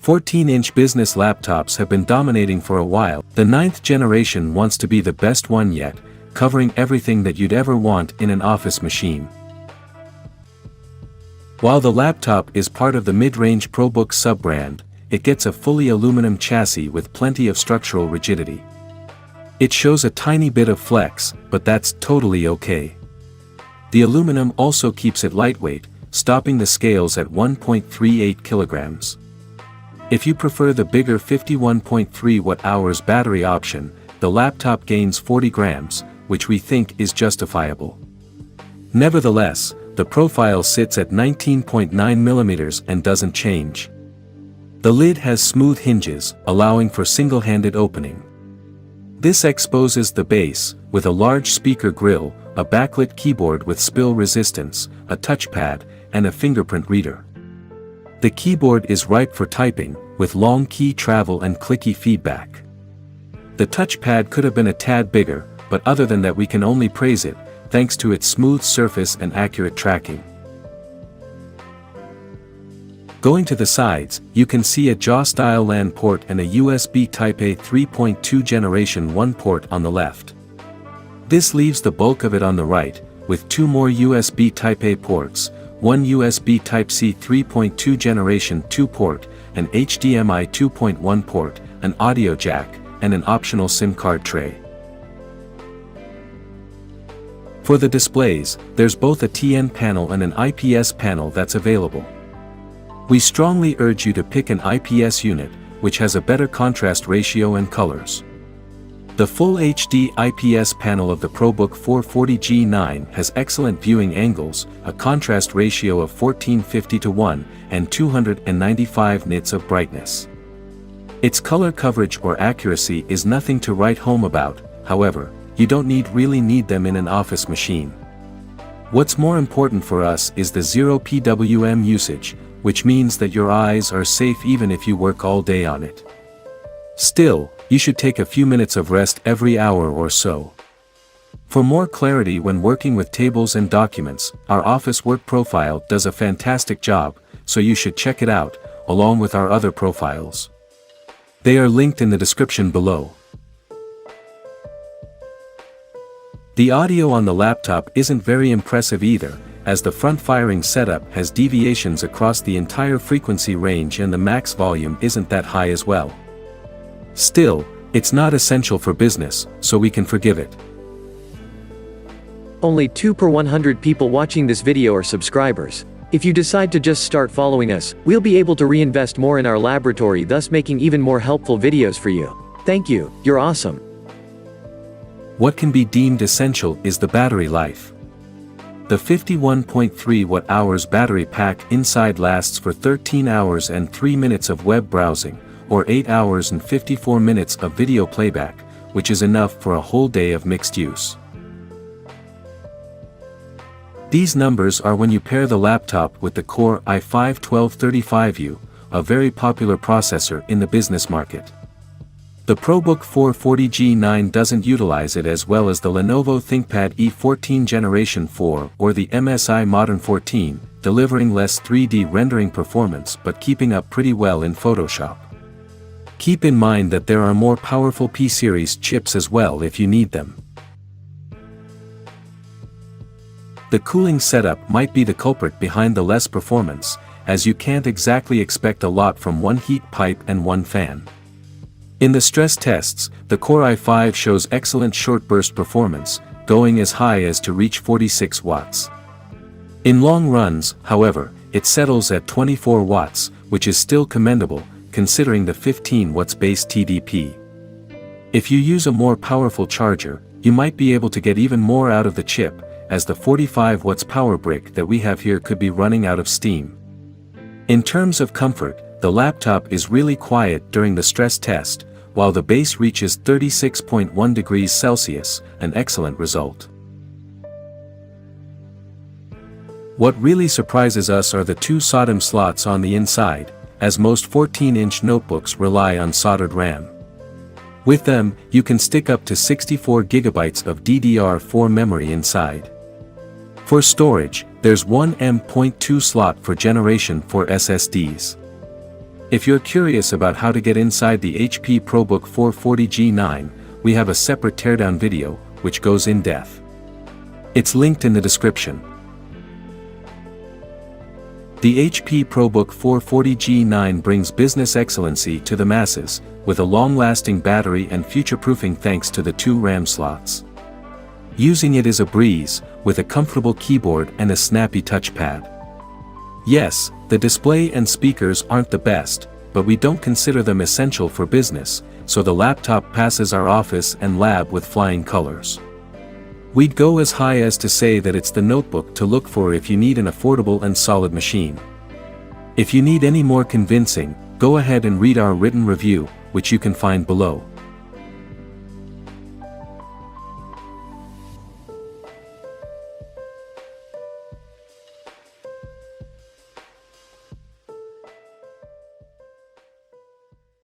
14-inch business laptops have been dominating for a while. The 9th generation wants to be the best one yet, covering everything that you'd ever want in an office machine. While the laptop is part of the mid-range ProBook sub-brand, it gets a fully aluminum chassis with plenty of structural rigidity. It shows a tiny bit of flex, but that's totally okay. The aluminum also keeps it lightweight, stopping the scales at 1.38 kilograms. If you prefer the bigger 51.3 watt-hours battery option, the laptop gains 40 grams, which we think is justifiable. Nevertheless, the profile sits at 19.9 mm and doesn't change. The lid has smooth hinges, allowing for single-handed opening. This exposes the base, with a large speaker grille, a backlit keyboard with spill resistance, a touchpad, and a fingerprint reader. The keyboard is ripe for typing, with long key travel and clicky feedback. The touchpad could have been a tad bigger, but other than that we can only praise it, thanks to its smooth surface and accurate tracking. Going to the sides, you can see a jaw-style LAN port and a USB Type-A 3.2 Generation 1 port on the left. This leaves the bulk of it on the right, with 2 more USB Type-A ports, one USB Type-C 3.2 Generation 2 port, an HDMI 2.1 port, an audio jack, and an optional SIM card tray. For the displays, there's both a TN panel and an IPS panel that's available. We strongly urge you to pick an IPS unit, which has a better contrast ratio and colors. The Full HD IPS panel of the ProBook 440G9 has excellent viewing angles, a contrast ratio of 1450:1, and 295 nits of brightness. Its color coverage or accuracy is nothing to write home about, however, you don't really need them in an office machine. What's more important for us is the 0 PWM usage, which means that your eyes are safe even if you work all day on it. Still, you should take a few minutes of rest every hour or so. For more clarity when working with tables and documents, our Office Work profile does a fantastic job, so you should check it out, along with our other profiles. They are linked in the description below. The audio on the laptop isn't very impressive either, as the front-firing setup has deviations across the entire frequency range and the max volume isn't that high as well. Still, it's not essential for business, so we can forgive it. Only 2 per 100 people watching this video are subscribers. If you decide to just start following us, we'll be able to reinvest more in our laboratory, thus making even more helpful videos for you. Thank you, you're awesome. What can be deemed essential is the battery life. The 51.3 watt-hours battery pack inside lasts for 13 hours and 3 minutes of web browsing, or 8 hours and 54 minutes of video playback, which is enough for a whole day of mixed use. These numbers are when you pair the laptop with the Core i5-1235U, a very popular processor in the business market. The ProBook 440G9 doesn't utilize it as well as the Lenovo ThinkPad E14 Generation 4 or the MSI Modern 14, delivering less 3D rendering performance but keeping up pretty well in Photoshop. Keep in mind that there are more powerful P-series chips as well if you need them. The cooling setup might be the culprit behind the less performance, as you can't exactly expect a lot from one heat pipe and one fan. In the stress tests, the Core i5 shows excellent short burst performance, going as high as to reach 46 watts. In long runs, however, it settles at 24 watts, which is still commendable, considering the 15 watts base TDP. If you use a more powerful charger, you might be able to get even more out of the chip, as the 45 watts power brick that we have here could be running out of steam. In terms of comfort, the laptop is really quiet during the stress test, while the base reaches 36.1 degrees Celsius, an excellent result. What really surprises us are the 2 SODIMM slots on the inside, as most 14-inch notebooks rely on soldered RAM. With them, you can stick up to 64 GB of DDR4 memory inside. For storage, there's one M.2 slot for Generation 4 SSDs. If you're curious about how to get inside the HP ProBook 440 G9, we have a separate teardown video, which goes in depth. It's linked in the description. The HP ProBook 440 G9 brings business excellency to the masses, with a long-lasting battery and future-proofing thanks to the 2 RAM slots. Using it is a breeze, with a comfortable keyboard and a snappy touchpad. Yes, the display and speakers aren't the best, but we don't consider them essential for business, so the laptop passes our office and lab with flying colors. We'd go as high as to say that it's the notebook to look for if you need an affordable and solid machine. If you need any more convincing, go ahead and read our written review, which you can find below.